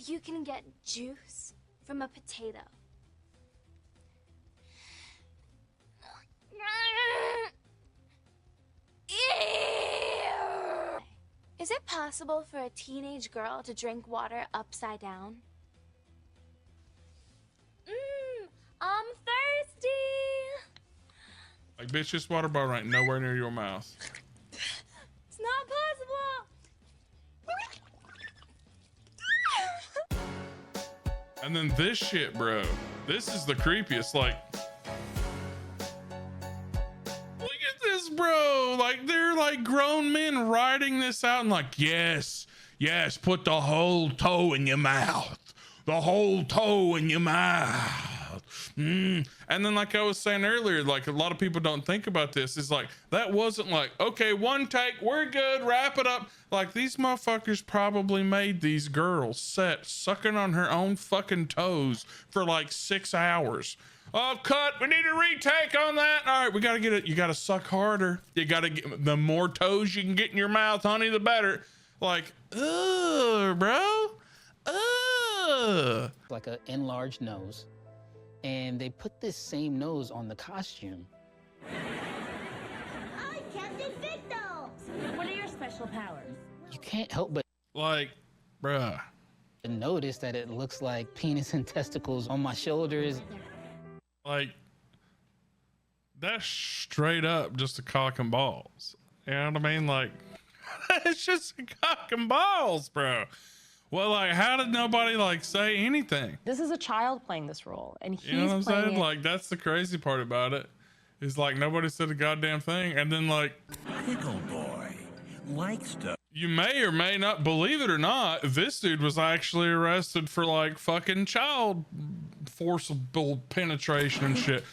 you can get juice from a potato. Is it possible for a teenage girl to drink water upside down? I'm thirsty. Like, bitch, this water bottle ain't nowhere near your mouth. It's not possible. And then this shit, bro. This is the creepiest. Like, look at this, bro. Like, they're like grown men writing this out and like, yes, yes, put the whole toe in your mouth. The whole toe in your mouth. And then, like I was saying earlier, like a lot of people don't think about this. It's like, that wasn't like, okay, one take, we're good, wrap it up. Like, these motherfuckers probably made these girls set sucking on her own fucking toes for like 6 hours. Oh, cut, we need a retake on that. All right, we gotta get it. You gotta suck harder. You gotta get, the more toes you can get in your mouth, honey, the better. Like, ugh, bro. Ugh. Like an enlarged nose. And they put this same nose on the costume. I can't defeat those! What are your special powers? You can't help but Like, bruh. notice that it looks like penis and testicles on my shoulders. Like, that's straight up just a cock and balls. You know what I mean? Like, it's just a cock and balls, bro. Well, like, how did nobody like say anything? This is a child playing this role, and he's You know what I'm playing saying? it. Like, that's the crazy part about it. Is like nobody said a goddamn thing, and then like, Pickle boy likes to. you may or may not believe it or not, this dude was actually arrested for like fucking child forcible penetration and shit.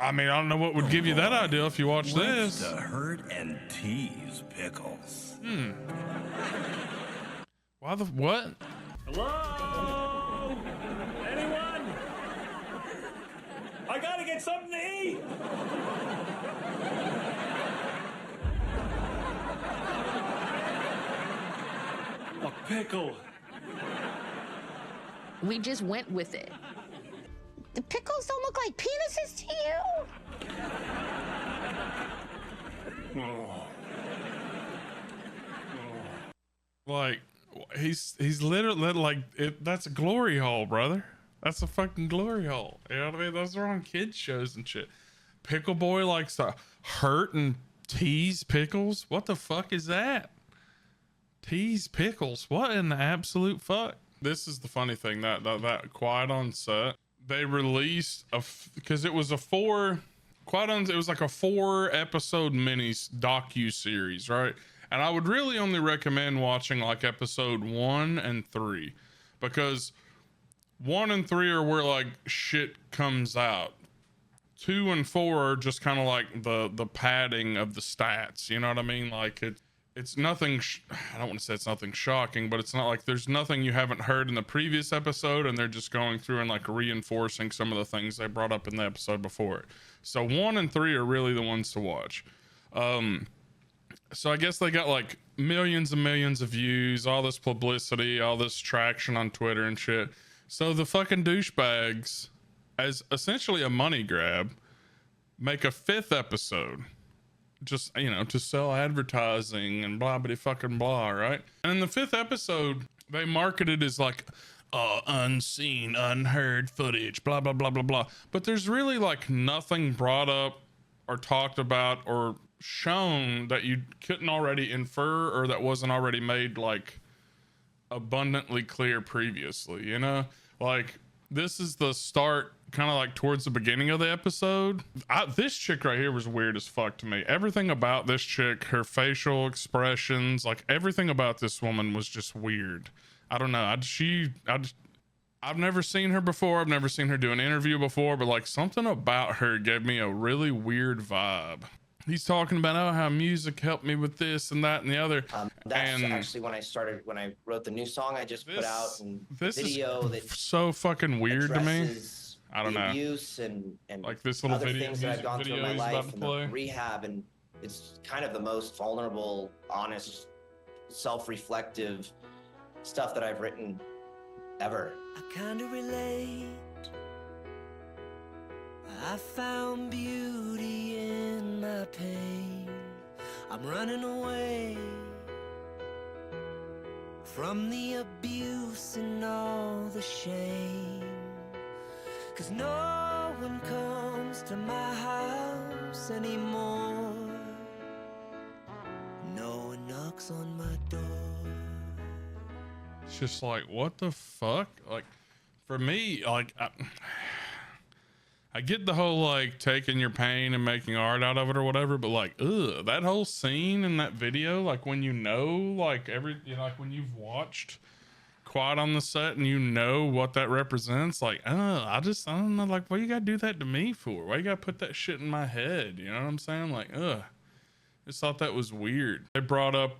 I mean, I don't know what would give you that idea if you watch Likes this. to hurt and tease Pickles. Why the what? Hello? Anyone? I gotta get something to eat. A pickle. We just went with it. The pickles don't look like penises to you? Like, he's literally like it. That's a glory hole, brother. That's a fucking glory hole. You know what I mean? Those are on kids shows and shit. Pickle boy likes to hurt and tease Pickles. What the fuck is that? Tease Pickles. What in the absolute fuck? This is the funny thing that Quiet on Set, they released because it was a it was like a 4-episode mini docu series, right? And I would really only recommend watching like episode 1 and 3, because 1 and 3 are where like shit comes out. 2 and 4 are just kind of like the padding of the stats. You know what I mean? Like it's nothing. I don't want to say it's nothing shocking, but it's not like there's nothing you haven't heard in the previous episode, and they're just going through and like reinforcing some of the things they brought up in the episode before it. So 1 and 3 are really the ones to watch. So I guess they got like millions and millions of views, all this publicity, all this traction on Twitter and shit. So the fucking douchebags, as essentially a money grab, make a 5th episode, just, you know, to sell advertising and blah blah fucking blah, right? And in the 5th episode, they marketed as like unseen, unheard footage, blah blah blah blah blah. But there's really like nothing brought up or talked about or shown that you couldn't already infer, or that wasn't already made like abundantly clear previously, you know? Like, this is the start, kind of like towards the beginning of the episode. This chick right here was weird as fuck to me. Everything about this chick, her facial expressions, like everything about this woman was just weird. I don't know. I've never seen her before. I've never seen her do an interview before, but like something about her gave me a really weird vibe. He's talking about, oh, how music helped me with this and that and the other. That's actually when I wrote the new song I just put out, and this video is that so fucking weird to me. I don't know. Abuse and like this little other video, things that I've gone through in my he's about life to and play. the rehab, and it's kind of the most vulnerable, honest, self-reflective stuff that I've written ever. I kinda relate. I found beauty in my pain. I'm running away from the abuse and all the shame. 'Cause no one comes to my house anymore. No one knocks on my door. It's just like, what the fuck? Like, for me, like, I get the whole like taking your pain and making art out of it or whatever, but like, that whole scene in that video, like when you know, like like when you've watched Quad on the set and you know what that represents, like, I don't know, like, why you gotta do that to me for? Why you gotta put that shit in my head? You know what I'm saying? Like, just thought that was weird. They brought up,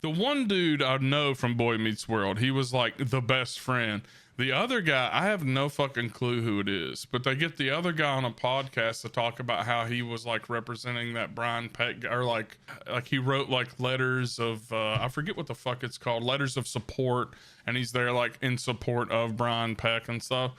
the one dude I know from Boy Meets World, he was like the best friend. The other guy, I have no fucking clue who it is, but they get the other guy on a podcast to talk about how he was like representing that Brian Peck, or like he wrote like letters of, I forget what the fuck it's called, letters of support. And he's there like in support of Brian Peck and stuff.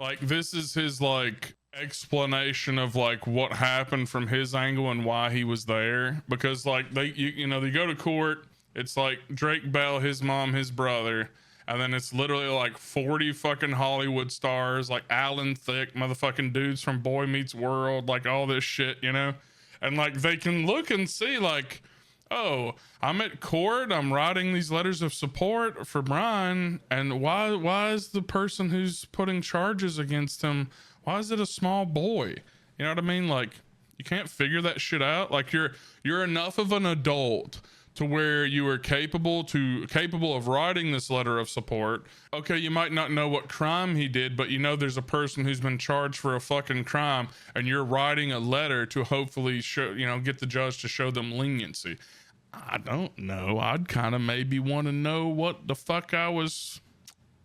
Like, this is his like explanation of like what happened from his angle and why he was there. Because like they go to court, it's like Drake Bell, his mom, his brother. And then it's literally like 40 fucking Hollywood stars, like Alan Thicke, motherfucking dudes from Boy Meets World, like all this shit, you know? And like they can look and see like, oh, I'm at court, I'm writing these letters of support for Brian, and why is the person who's putting charges against him, why is it a small boy? You know what I mean? Like, you can't figure that shit out. Like, you're enough of an adult to where you are capable of writing this letter of support. Okay, you might not know what crime he did, but you know there's a person who's been charged for a fucking crime, and you're writing a letter to hopefully show, get the judge to show them leniency. I don't know. I'd kind of maybe want to know what the fuck I was,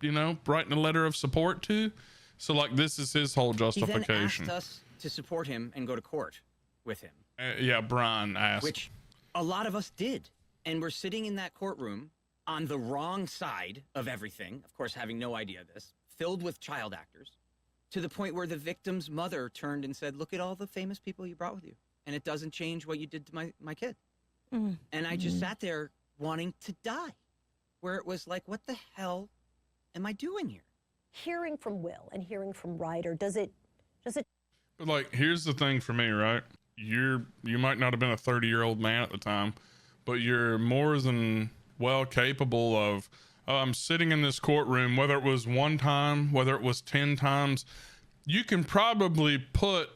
writing a letter of support to. So like, this is his whole justification. He then asked us to support him and go to court with him. Yeah, Brian asked. Which a lot of us did. And we're sitting in that courtroom on the wrong side of everything, of course, having no idea of this, filled with child actors, to the point where the victim's mother turned and said, look at all the famous people you brought with you. And it doesn't change what you did to my kid. And I just sat there wanting to die, where it was like, what the hell am I doing here? Hearing from Will and hearing from Ryder, does it? But like, here's the thing for me, right? You might not have been a 30-year-old man at the time, but you're more than well capable of, I'm sitting in this courtroom, whether it was one time, whether it was 10 times, you can probably put,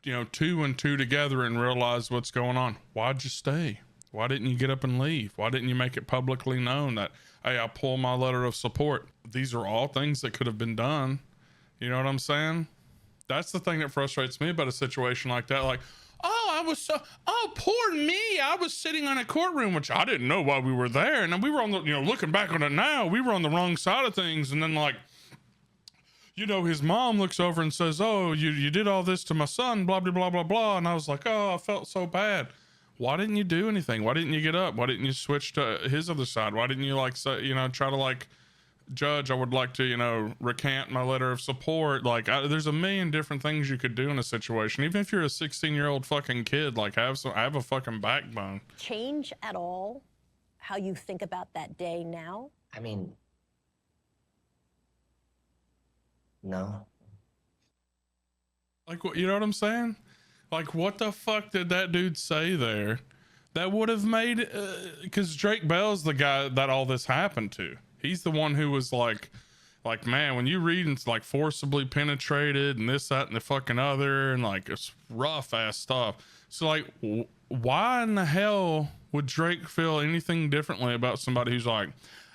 2 and 2 together and realize what's going on. Why'd you stay? Why didn't you get up and leave? Why didn't you make it publicly known that, hey, I pull my letter of support? These are all things that could have been done. You know what I'm saying? That's the thing that frustrates me about a situation like that. Like, poor me. I was sitting in a courtroom, which I didn't know why we were there. And then we were on the, looking back on it now, we were on the wrong side of things. And then like, his mom looks over and says, oh, you did all this to my son, blah, blah, blah, blah, blah. And I was like, oh, I felt so bad. Why didn't you do anything? Why didn't you get up? Why didn't you switch to his other side? Why didn't you like, say, try to like, Judge, I would like to, recant my letter of support. Like, there's a million different things you could do in a situation. Even if you're a 16-year-old fucking kid, like, have a fucking backbone. Change at all how you think about that day now? I mean, no. Like, you know what I'm saying? Like, what the fuck did that dude say there? That would have made, because Drake Bell's the guy that all this happened to. He's the one who was like, man, when you read and like forcibly penetrated and this, that, and the fucking other, and like it's rough ass stuff. So like, why in the hell would Drake feel anything differently about somebody who's like,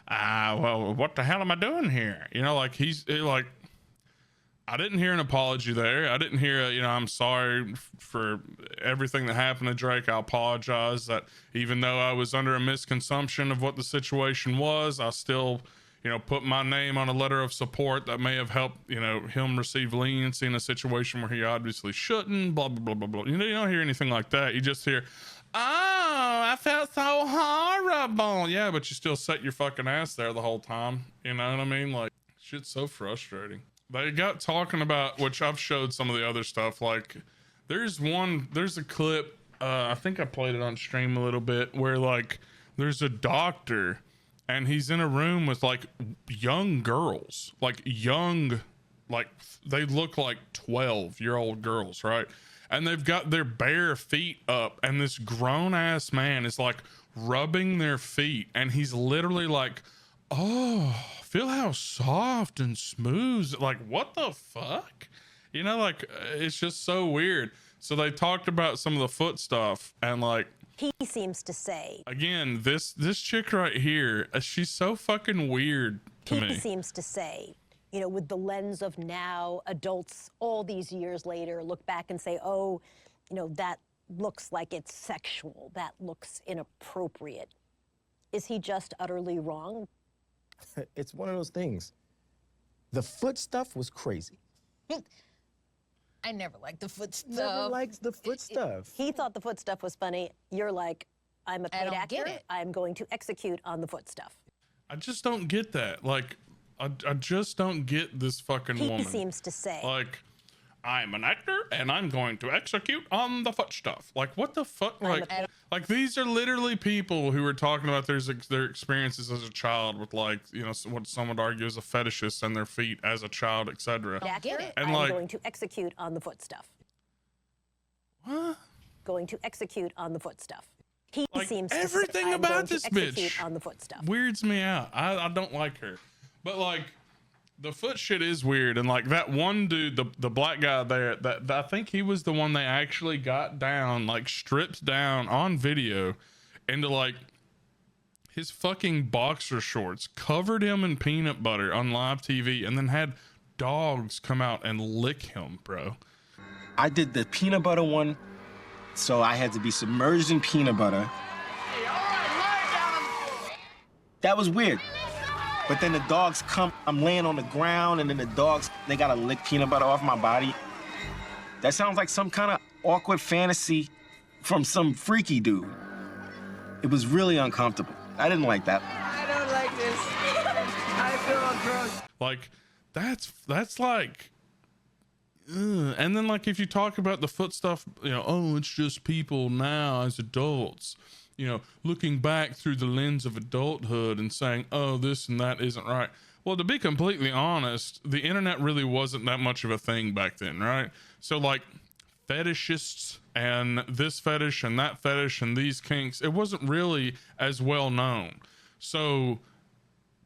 well, what the hell am I doing here? Like I didn't hear an apology there. I didn't hear, I'm sorry for everything that happened to Drake. I apologize that even though I was under a misconception of what the situation was, I still, put my name on a letter of support that may have helped, him receive leniency in a situation where he obviously shouldn't, blah, blah, blah, blah, blah. You don't hear anything like that. You just hear, oh, I felt so horrible. ball. Yeah, but you still set your fucking ass there the whole time. You know what I mean? Like, shit's so frustrating. They got talking about, which I've showed some of the other stuff. Like, there's a clip, I think I played it on stream a little bit, where like there's a doctor and he's in a room with like young girls, like they look like 12-year-old girls, right? And they've got their bare feet up, and this grown ass man is like rubbing their feet, and he's literally like, oh, feel how soft and smooth. Like, what the fuck? You know, like, it's just so weird. So they talked about some of the foot stuff, and like, he seems to say, again, this chick right here, she's so fucking weird to me. He seems to say, you know, with the lens of now, adults all these years later look back and say, oh, you know, that looks like it's sexual. That looks inappropriate. Is he just utterly wrong? It's one of those things. The foot stuff was crazy. I never liked the foot stuff. Never liked the foot stuff. He thought the foot stuff was funny. You're like, I'm a paid actor. Get it. I'm going to execute on the foot stuff. I just don't get that. Like, I just don't get this fucking woman. He seems to say, like, I'm an actor and I'm going to execute on the foot stuff. Like, what the fuck? Like these are literally people who are talking about their experiences as a child with, like, you know, what some would argue is a fetishist and their feet as a child, etc. And I'm like, going to execute on the foot stuff. What? Going to execute on the foot stuff. He like, seems to everything say, about this bitch on the foot stuff. Weirds me out. I don't like her. But like, the foot shit is weird. And like that one dude, the black guy there, that I think he was the one they actually got down, like stripped down on video into like his fucking boxer shorts, covered him in peanut butter on live TV, and then had dogs come out and lick him, bro. I did the peanut butter one, so I had to be submerged in peanut butter. That was weird. But then the dogs come, I'm laying on the ground, and then the dogs, they gotta lick peanut butter off my body. That sounds like some kind of awkward fantasy from some freaky dude. It was really uncomfortable. I didn't like that. I don't like this. I feel gross. Like, that's like, ugh. And then like, if you talk about the foot stuff, you know, oh, it's just people now as adults, you know, looking back through the lens of adulthood and saying, oh, this and that isn't right. Well, to be completely honest, the internet really wasn't that much of a thing back then, right? So like, fetishists and this fetish and that fetish and these kinks, it wasn't really as well known. So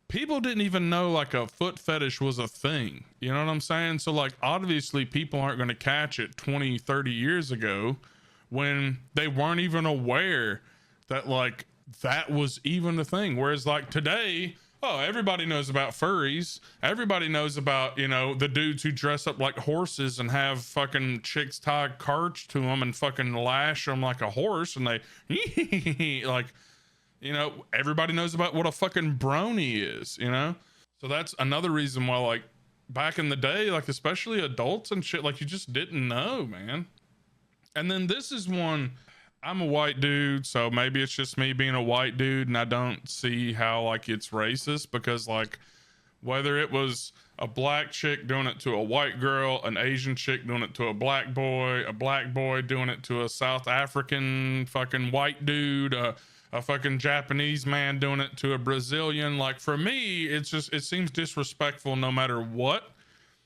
people didn't even know like a foot fetish was a thing. You know what I'm saying? So like, obviously people aren't going to catch it 20, 30 years ago when they weren't even aware that like that was even a thing. Whereas like today, oh, everybody knows about furries. Everybody knows about, you know, the dudes who dress up like horses and have fucking chicks tie carts to them and fucking lash them like a horse, and they like, you know, everybody knows about what a fucking brony is, you know? So that's another reason why, like, back in the day, like, especially adults and shit, like, you just didn't know, man. And then this is one, I'm a white dude, so maybe it's just me being a white dude and I don't see how like it's racist, because like whether it was a black chick doing it to a white girl, an Asian chick doing it to a black boy doing it to a South African fucking white dude, a fucking Japanese man doing it to a Brazilian, like for me, it's just, it seems disrespectful no matter what,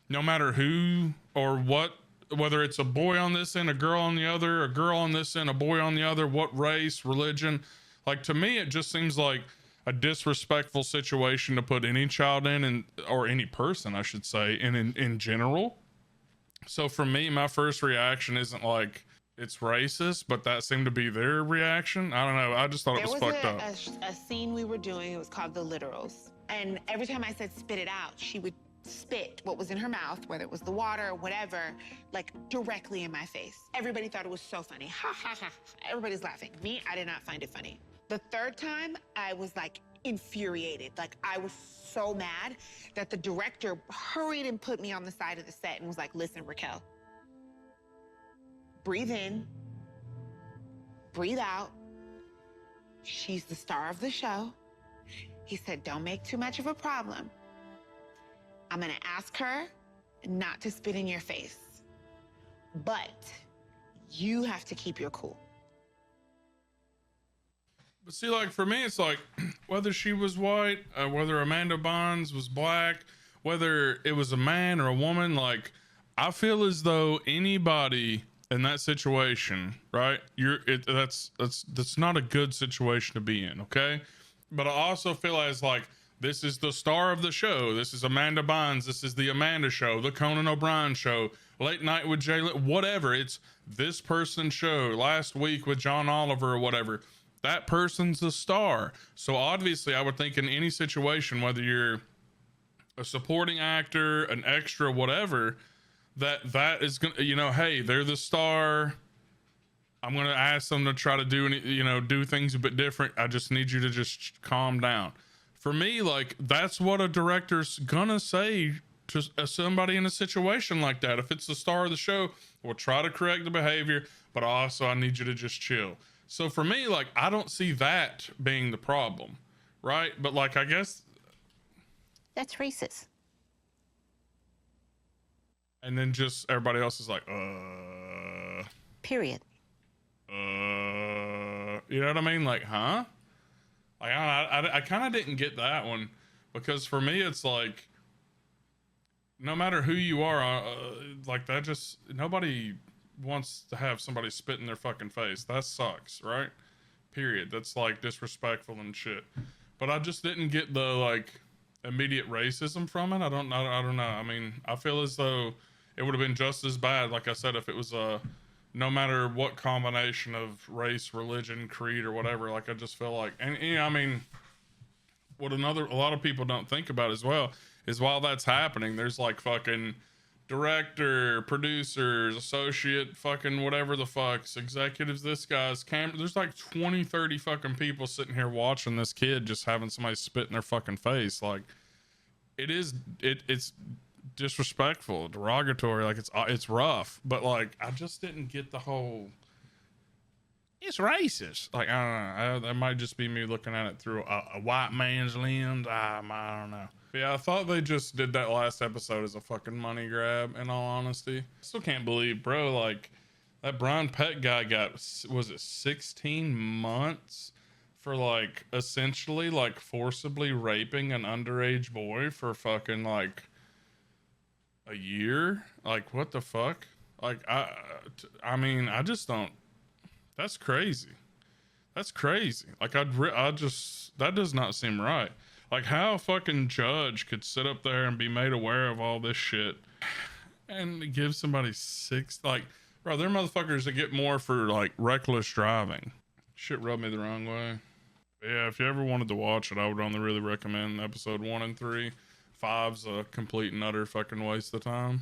no matter who or what. Whether it's a boy on this end, a girl on the other, a girl on this end, a boy on the other, what race, religion, like to me, it just seems like a disrespectful situation to put any child in, and or any person, I should say, in general. So for me, my first reaction isn't like it's racist, but that seemed to be their reaction. I don't know. I just thought it was fucked up. A scene we were doing. It was called The Literals, and every time I said spit it out, she would spit what was in her mouth, whether it was the water or whatever, like directly in my face. Everybody thought it was so funny. Ha ha ha. Everybody's laughing. Me, I did not find it funny. The third time, I was like infuriated. Like I was so mad that the director hurried and put me on the side of the set and was like, listen, Raquel, breathe in, breathe out, She's the star of the show. He said, don't make too much of a problem. I'm gonna ask her not to spit in your face. But you have to keep your cool. But see, like, for me, it's like, whether she was white, whether Amanda Bynes was black, whether it was a man or a woman, like, I feel as though anybody in that situation, right? That's not a good situation to be in, okay? But I also feel as like, this is the star of the show. This is Amanda Bynes. This is the Amanda Show, the Conan O'Brien Show, Late Night with Jay, whatever. It's this person's show. Last week with John Oliver or whatever. That person's the star. So obviously, I would think in any situation, whether you're a supporting actor, an extra, whatever, that is gonna, you know, hey, they're the star. I'm gonna ask them to try to do do things a bit different. I just need you to just calm down. For me, like, that's what a director's gonna say to somebody in a situation like that. If it's the star of the show, we'll try to correct the behavior, but also I need you to just chill. So for me, like, I don't see that being the problem, right? But like, I guess That's racist. and then just everybody else is like, Period. you know what I mean? Like, huh? Like, I kind of didn't get that one, because for me, it's like, no matter who you are, like, that just, nobody wants to have somebody spit in their fucking face. That sucks, right? Period. That's like disrespectful and shit. But I just didn't get the like immediate racism from it. I don't know. I mean, I feel as though it would have been just as bad, like I said, if it was no matter what combination of race, religion, creed, or whatever. Like, I just feel like, and you know, I mean, what a lot of people don't think about as well is while that's happening, there's like fucking director, producers, associate, fucking whatever the fucks, executives, this guy's camera. There's like 20, 30 fucking people sitting here watching this kid just having somebody spit in their fucking face. Like, it's disrespectful, derogatory, like it's rough. But like, I just didn't get the whole, it's racist. Like, I don't know. That might just be me looking at it through a white man's lens. I don't know. But yeah, I thought they just did that last episode as a fucking money grab, in all honesty. Still can't believe, bro, like, that Brian Peck guy got, was it 16 months for, like, essentially, like, forcibly raping an underage boy for fucking, like, a year? Like, what the fuck? Like, I mean, I just don't, that's crazy. That's crazy. Like, I just, that does not seem right. Like, how a fucking judge could sit up there and be made aware of all this shit and give somebody like, bro, they're motherfuckers that get more for, like, reckless driving. Shit rubbed me the wrong way. But yeah, if you ever wanted to watch it, I would only really recommend episode 1 and 3. 5's a complete and utter fucking waste of time.